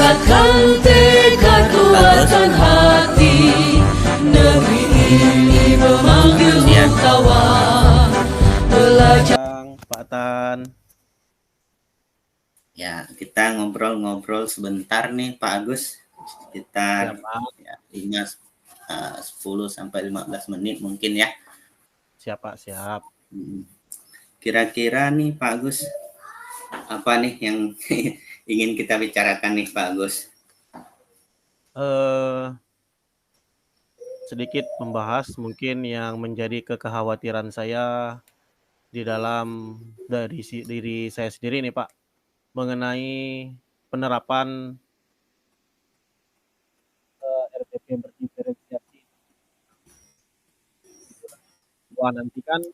Kuatkan tekad, kuatkan hati, negeri ini memanggil tawan. Belajar Pak Tan. Ya, kita ngobrol-ngobrol sebentar nih Pak Agus, sekitar ya, 10 sampai 15 menit mungkin ya. Siap Pak, siap. Kira-kira nih Pak Agus, apa nih yang ingin kita bicarakan nih Pak Agus? Sedikit membahas mungkin yang menjadi kekhawatiran saya di dalam dari diri saya sendiri nih Pak, mengenai penerapan RPP berdiferensiasi. Wah, nanti kan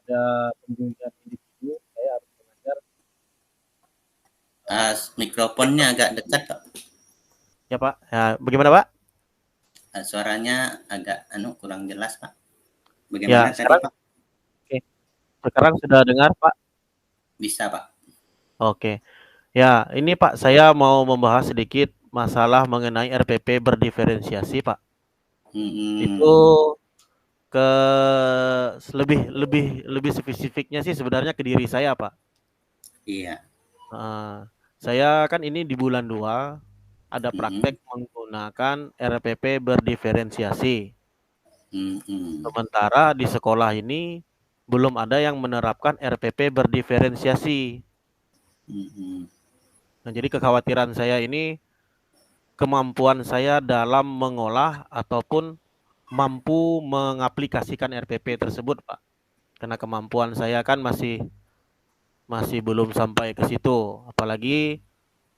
ada pembimbingan individu, saya harus mengajar. Mikrofonnya agak dekat Pak. Ya Pak, ya, bagaimana Pak? Suaranya agak kurang jelas Pak. Ya, Bagaimana tadi sekarang, Pak? oke. Sekarang sudah dengar Pak? Bisa Pak. Oke. Ya, ini Pak, saya mau membahas sedikit masalah mengenai RPP berdiferensiasi Pak. Itu ke lebih lebih lebih spesifiknya sih sebenarnya ke diri saya Pak. Iya. Saya kan ini di bulan 2 ada praktek menggunakan RPP berdiferensiasi. Sementara di sekolah ini belum ada yang menerapkan RPP berdiferensiasi. Nah, jadi kekhawatiran saya ini kemampuan saya dalam mengolah ataupun mampu mengaplikasikan RPP tersebut, Pak. Karena kemampuan saya kan masih belum sampai ke situ. Apalagi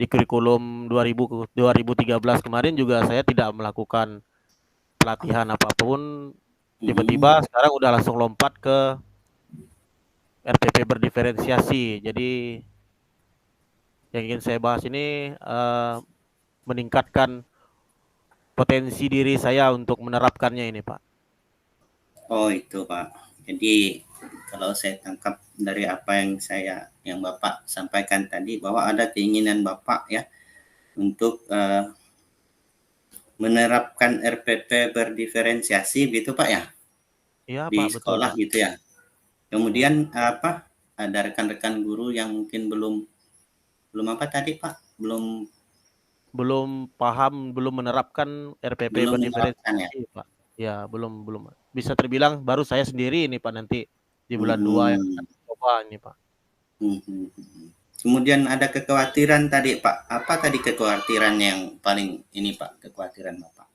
di kurikulum 2013 kemarin juga saya tidak melakukan pelatihan apapun. Tiba-tiba sekarang udah langsung lompat ke RPP berdiferensiasi. Jadi yang ingin saya bahas ini meningkatkan potensi diri saya untuk menerapkannya ini, Pak. Oh itu Pak. Jadi kalau saya tangkap dari apa yang Bapak sampaikan tadi bahwa ada keinginan Bapak ya untuk menerapkan RPP berdiferensiasi gitu Pak ya. Iya Di Pak, betul sekolah Pak. gitu ya. Kemudian ada rekan-rekan guru yang mungkin belum apa tadi Pak? Belum paham, belum menerapkan RPP Belum menerapkan ya. berdiferensiasi, Pak. Ya, belum. Bisa terbilang baru saya sendiri ini Pak nanti di bulan 2 yang akan coba ini Pak. Kemudian ada kekhawatiran tadi Pak. Apa tadi kekhawatiran yang paling ini Pak, kekhawatiran Bapak?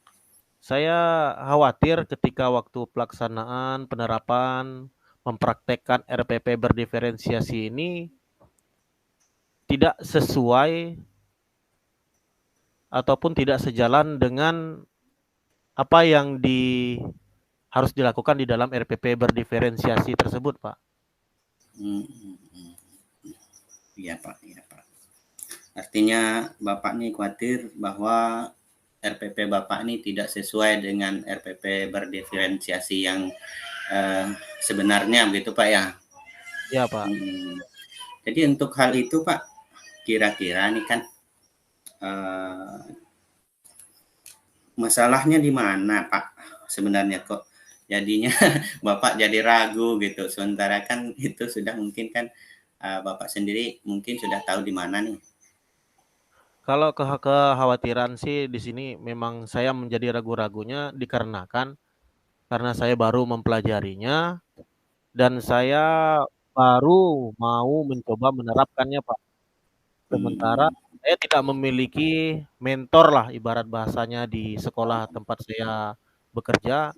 Saya khawatir ketika waktu pelaksanaan, penerapan, mempraktekkan RPP berdiferensiasi ini tidak sesuai ataupun tidak sejalan dengan apa yang harus dilakukan di dalam RPP berdiferensiasi tersebut, Pak. Iya Pak, iya Pak. Artinya Bapak ini khawatir bahwa RPP Bapak ini tidak sesuai dengan RPP berdiferensiasi yang sebenarnya begitu Pak ya? Iya Pak. Jadi untuk hal itu Pak, kira-kira nih kan masalahnya di mana Pak sebenarnya kok jadinya Bapak jadi ragu gitu, sementara kan itu sudah mungkin kan Bapak sendiri mungkin sudah tahu di mana nih. Kalau kekhawatiran sih di sini memang saya menjadi ragu-ragunya dikarenakan karena saya baru mempelajarinya dan saya baru mau mencoba menerapkannya, Pak. Sementara saya tidak memiliki mentor lah ibarat bahasanya di sekolah tempat saya bekerja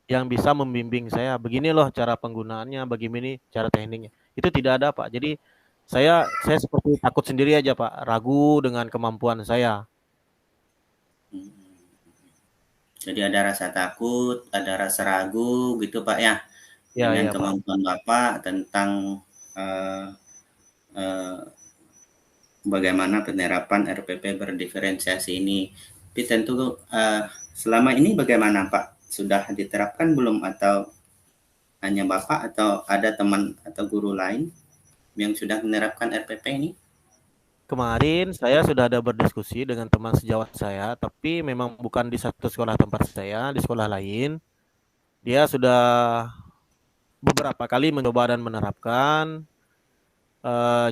yang bisa membimbing saya, begini loh cara penggunaannya, begini cara tekniknya. Itu tidak ada, Pak. Jadi saya seperti takut sendiri aja, Pak, ragu dengan kemampuan saya. Jadi ada rasa takut, ada rasa ragu gitu Pak ya, Ya, dengan ya, Pak. kemampuan Bapak tentang bagaimana penerapan RPP berdiferensiasi ini. Tapi tentu selama ini bagaimana Pak? Sudah diterapkan belum atau hanya Bapak atau ada teman atau guru lain yang sudah menerapkan RPP ini? Kemarin saya sudah ada berdiskusi dengan teman sejawat saya, tapi memang bukan di satu sekolah tempat saya, di sekolah lain. Dia sudah beberapa kali mencoba dan menerapkan.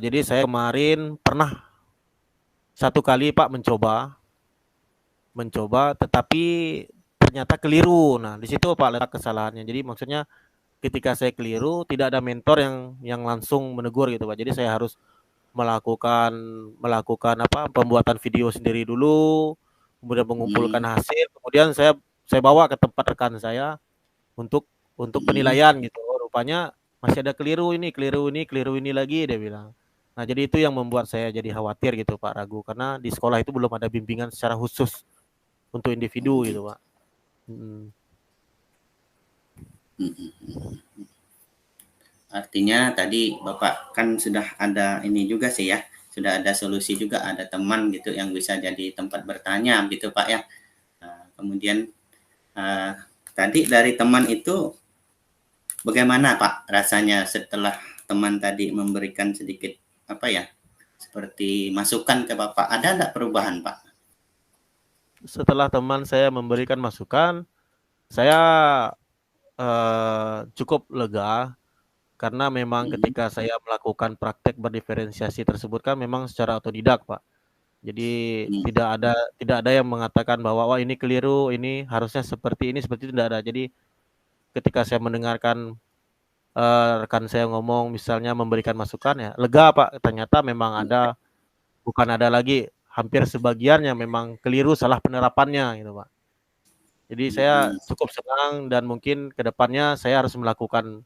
Jadi saya kemarin pernah satu kali Pak mencoba, tetapi ternyata keliru. Nah, di situ Pak letak kesalahannya. Jadi maksudnya ketika saya keliru, tidak ada mentor yang langsung menegur gitu Pak. Jadi saya harus melakukan melakukan apa, pembuatan video sendiri dulu, kemudian mengumpulkan Hmm, hasil, kemudian saya bawa ke tempat rekan saya untuk hmm. penilaian gitu. Oh, rupanya masih ada keliru ini lagi dia bilang. Nah, jadi itu yang membuat saya jadi khawatir gitu Pak, ragu karena di sekolah itu belum ada bimbingan secara khusus untuk Oh, individu gitu gitu. Pak. Mhm. Hmm. Artinya tadi Bapak kan sudah ada ini juga sih ya, sudah ada solusi juga, ada teman gitu yang bisa jadi tempat bertanya gitu Pak ya. Kemudian uh, tadi dari teman itu bagaimana Pak rasanya setelah teman tadi memberikan sedikit apa ya, seperti masukan ke Bapak, ada enggak perubahan Pak? Setelah teman saya memberikan masukan, saya cukup lega karena memang Hmm, ketika saya melakukan praktek berdiferensiasi tersebut kan memang secara otodidak, Pak. Jadi hmm, tidak ada yang mengatakan bahwa wah ini keliru, ini harusnya seperti itu tidak ada. Jadi ketika saya mendengarkan rekan saya ngomong misalnya memberikan masukan ya lega Pak. Ternyata memang iya, bukan ada lagi hampir sebagian yang memang keliru salah penerapannya gitu Pak. Jadi saya hmm. cukup senang dan mungkin ke depannya saya harus melakukan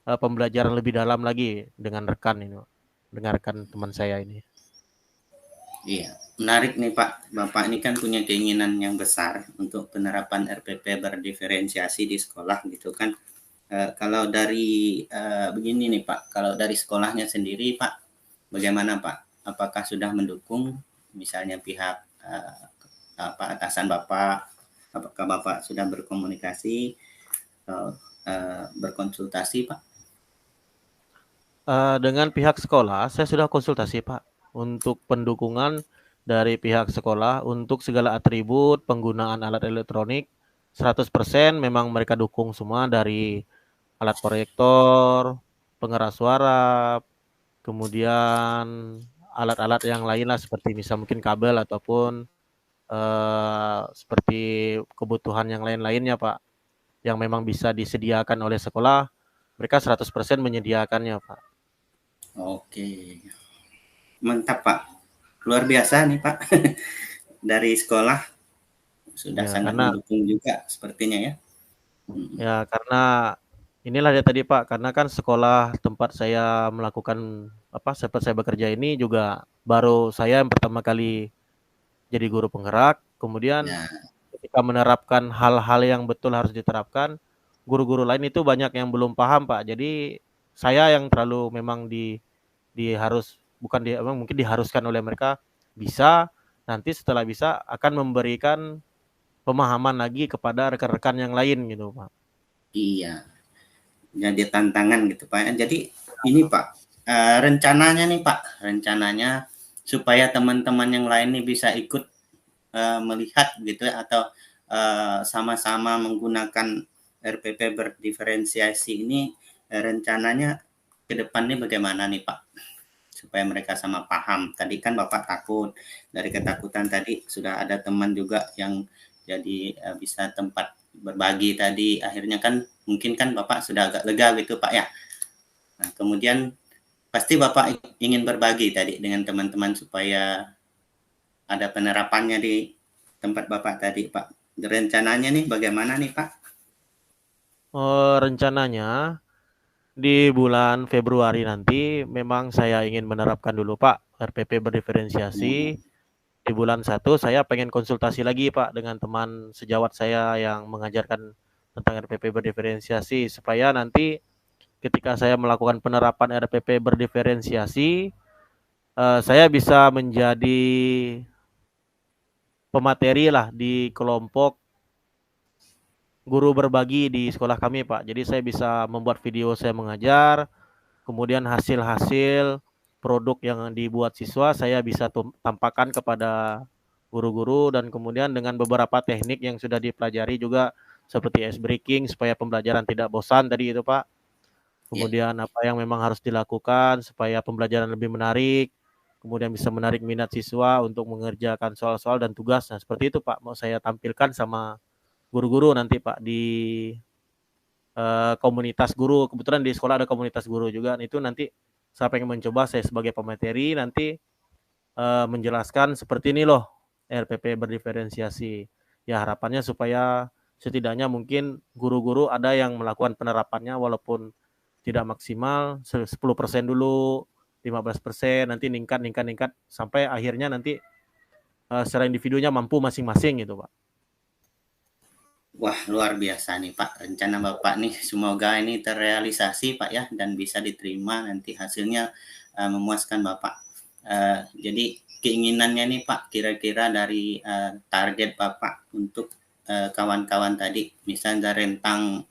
pembelajaran lebih dalam lagi dengan rekan ini, Pak. Dengan rekan teman saya ini. Iya, menarik nih Pak. Bapak ini kan punya keinginan yang besar untuk penerapan RPP berdiferensiasi di sekolah gitu kan. Kalau dari begini nih Pak, kalau dari sekolahnya sendiri Pak, bagaimana Pak? Apakah sudah mendukung misalnya pihak apa atasan Bapak? Apakah Bapak sudah berkomunikasi atau berkonsultasi Pak? Dengan pihak sekolah, saya sudah konsultasi Pak, untuk pendukungan dari pihak sekolah untuk segala atribut penggunaan alat elektronik 100% memang mereka dukung semua dari alat proyektor, pengeras suara, kemudian alat-alat yang lain lah seperti misal mungkin kabel ataupun seperti kebutuhan yang lain-lainnya Pak, yang memang bisa disediakan oleh sekolah, mereka 100% menyediakannya Pak. Oke, mantap Pak. Luar biasa nih Pak. Dari sekolah sudah Ya, sangat karena mendukung juga sepertinya ya. Mhm. karena inilah dia tadi Pak, karena kan sekolah tempat saya melakukan apa, tempat saya bekerja ini juga baru saya yang pertama kali jadi guru penggerak, kemudian Ya, ketika menerapkan hal-hal yang betul harus diterapkan, guru-guru lain itu banyak yang belum paham Pak. Jadi saya yang terlalu memang diharus bukan emang mungkin diharuskan oleh mereka bisa, nanti setelah bisa akan memberikan pemahaman lagi kepada rekan-rekan yang lain gitu Pak. iya. Jadi tantangan gitu Pak. Jadi ini Pak, rencananya nih Pak, rencananya supaya teman-teman yang lain nih bisa ikut melihat gitu ya atau sama-sama menggunakan RPP berdiferensiasi ini rencananya ke depannya bagaimana nih Pak? Supaya mereka sama paham. Tadi kan Bapak takut, dari ketakutan tadi sudah ada teman juga yang jadi bisa tempat berbagi tadi. Akhirnya kan mungkin kan Bapak sudah agak lega gitu Pak ya. Nah, kemudian pasti Bapak ingin berbagi tadi dengan teman-teman supaya ada penerapannya di tempat Bapak tadi Pak. Rencananya nih bagaimana nih Pak? Rencananya di bulan Februari nanti memang saya ingin menerapkan dulu Pak RPP berdiferensiasi. Hmm, Di bulan 1 saya pengen konsultasi lagi Pak dengan teman sejawat saya yang mengajarkan tentang RPP berdiferensiasi supaya nanti ketika saya melakukan penerapan RPP berdiferensiasi saya bisa menjadi pemateri lah di kelompok guru berbagi di sekolah kami Pak. Jadi saya bisa membuat video saya mengajar, kemudian hasil-hasil produk yang dibuat siswa saya bisa tampakkan kepada guru-guru, dan kemudian dengan beberapa teknik yang sudah dipelajari juga seperti ice breaking supaya pembelajaran tidak bosan tadi itu Pak. Ya. Kemudian apa yang memang harus dilakukan supaya pembelajaran lebih menarik, kemudian bisa menarik minat siswa untuk mengerjakan soal-soal dan tugas. Nah, seperti itu Pak, mau saya tampilkan sama guru-guru nanti Pak di komunitas guru. Kebetulan di sekolah ada komunitas guru juga. Itu nanti saya pengen mencoba saya sebagai pemateri nanti menjelaskan seperti ini loh RPP berdiferensiasi. Ya harapannya supaya setidaknya mungkin guru-guru ada yang melakukan penerapannya walaupun tidak maksimal 10% dulu, 15%, nanti ningkat sampai akhirnya nanti secara individunya mampu masing-masing gitu Pak. Wah, luar biasa nih Pak, rencana Bapak nih semoga ini terrealisasi Pak ya, dan bisa diterima nanti hasilnya memuaskan Bapak. Jadi keinginannya nih Pak, kira-kira dari target Bapak untuk kawan-kawan tadi, misalnya rentang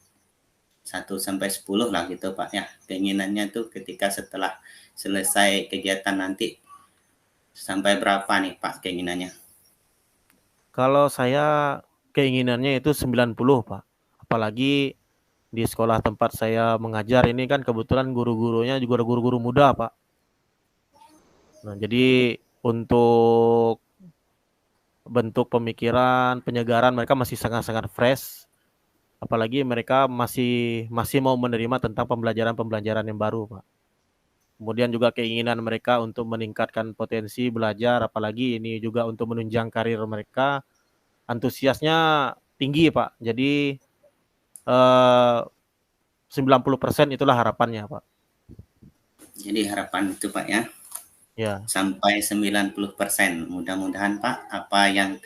1 sampai 10 lah gitu Pak ya. Keinginannya tuh ketika setelah selesai kegiatan nanti sampai berapa nih Pak keinginannya? Kalau saya keinginannya itu 90 Pak. Apalagi di sekolah tempat saya mengajar ini kan kebetulan guru-gurunya juga guru-guru muda Pak. Nah, jadi untuk bentuk pemikiran, penyegaran mereka masih sangat-sangat fresh. Apalagi mereka masih mau menerima tentang pembelajaran-pembelajaran yang baru, Pak. Kemudian juga keinginan mereka untuk meningkatkan potensi belajar, apalagi ini juga untuk menunjang karir mereka, antusiasnya tinggi, Pak. Jadi 90% itulah harapannya, Pak. Jadi harapan itu Pak ya, Ya, sampai 90%. Mudah-mudahan Pak, apa yang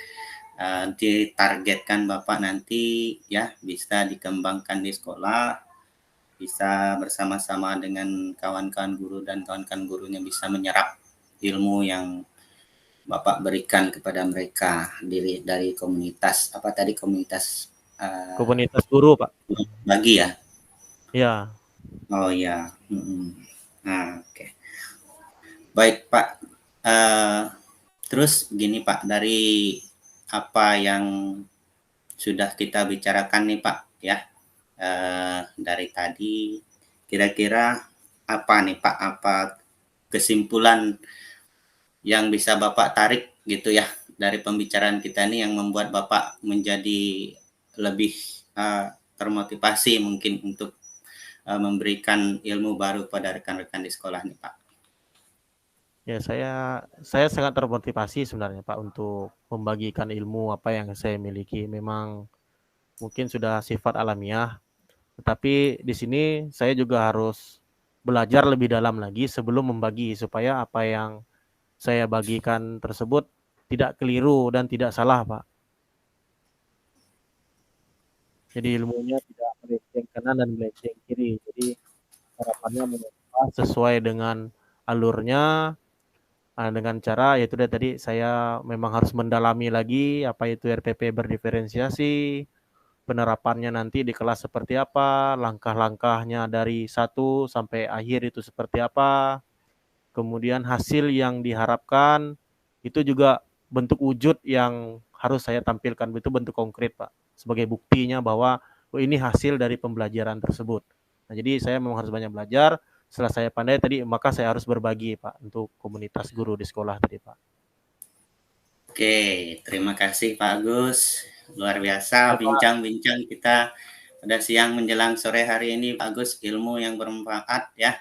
ditargetkan Bapak nanti ya bisa dikembangkan di sekolah, bisa bersama-sama dengan kawan-kawan guru dan kawan-kawan gurunya bisa menyerap ilmu yang Bapak berikan kepada mereka dari komunitas apa tadi komunitas komunitas guru, Pak. bagi ya. Ya, Oh ya. Nah, oke. Baik Pak. Eh, terus begini Pak, dari apa yang sudah kita bicarakan nih Pak ya, dari tadi kira-kira apa nih Pak, apa kesimpulan yang bisa Bapak tarik gitu ya dari pembicaraan kita ini yang membuat Bapak menjadi lebih termotivasi mungkin untuk memberikan ilmu baru pada rekan-rekan di sekolah nih Pak? ya saya sangat termotivasi sebenarnya Pak untuk membagikan ilmu apa yang saya miliki. Memang mungkin sudah sifat alamiah, tetapi di sini saya juga harus belajar lebih dalam lagi sebelum membagi supaya apa yang saya bagikan tersebut tidak keliru dan tidak salah, Pak. Jadi ilmunya tidak melenceng kanan dan melenceng kiri. Jadi harapannya menimpa sesuai dengan alurnya, dengan cara yaitu tadi saya memang harus mendalami lagi apa itu RPP berdiferensiasi, penerapannya nanti di kelas seperti apa, langkah-langkahnya dari 1 sampai akhir itu seperti apa, kemudian hasil yang diharapkan itu juga bentuk wujud yang harus saya tampilkan, itu bentuk konkret Pak, sebagai buktinya bahwa oh, ini hasil dari pembelajaran tersebut. Nah, jadi saya memang harus banyak belajar. Setelah saya pandai tadi, maka saya harus berbagi Pak untuk komunitas guru di sekolah tadi Pak. Oke, terima kasih Pak Agus. Luar biasa Ya, Pak. bincang-bincang kita pada siang menjelang sore hari ini Pak Agus, ilmu yang bermanfaat ya,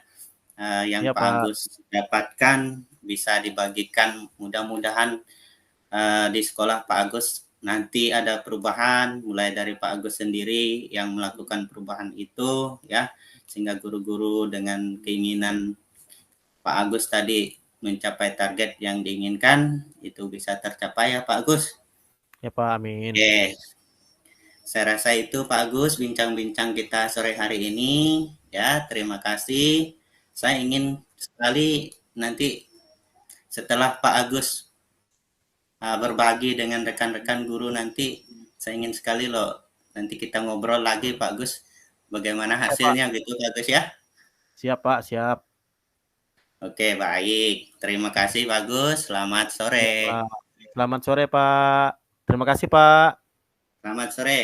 yang Ya, Pak Pak. Agus dapatkan bisa dibagikan mudah-mudahan di sekolah Pak Agus nanti ada perubahan mulai dari Pak Agus sendiri yang melakukan perubahan itu ya, sehingga guru-guru dengan keinginan Pak Agus tadi mencapai target yang diinginkan itu bisa tercapai ya Pak Agus. Ya, Pak. Amin. Oke, saya rasa itu Pak Agus bincang-bincang kita sore hari ini ya. Terima kasih. Saya ingin sekali nanti setelah Pak Agus berbagi dengan rekan-rekan guru nanti, saya ingin sekali loh nanti kita ngobrol lagi Pak Gus bagaimana Ya, Pak. hasilnya gitu Pak Gus ya. Siap Pak, siap. Oke, baik. Terima kasih Pak Gus. Selamat Iya sore. Pak. Selamat sore Pak. Terima kasih Pak. Selamat sore.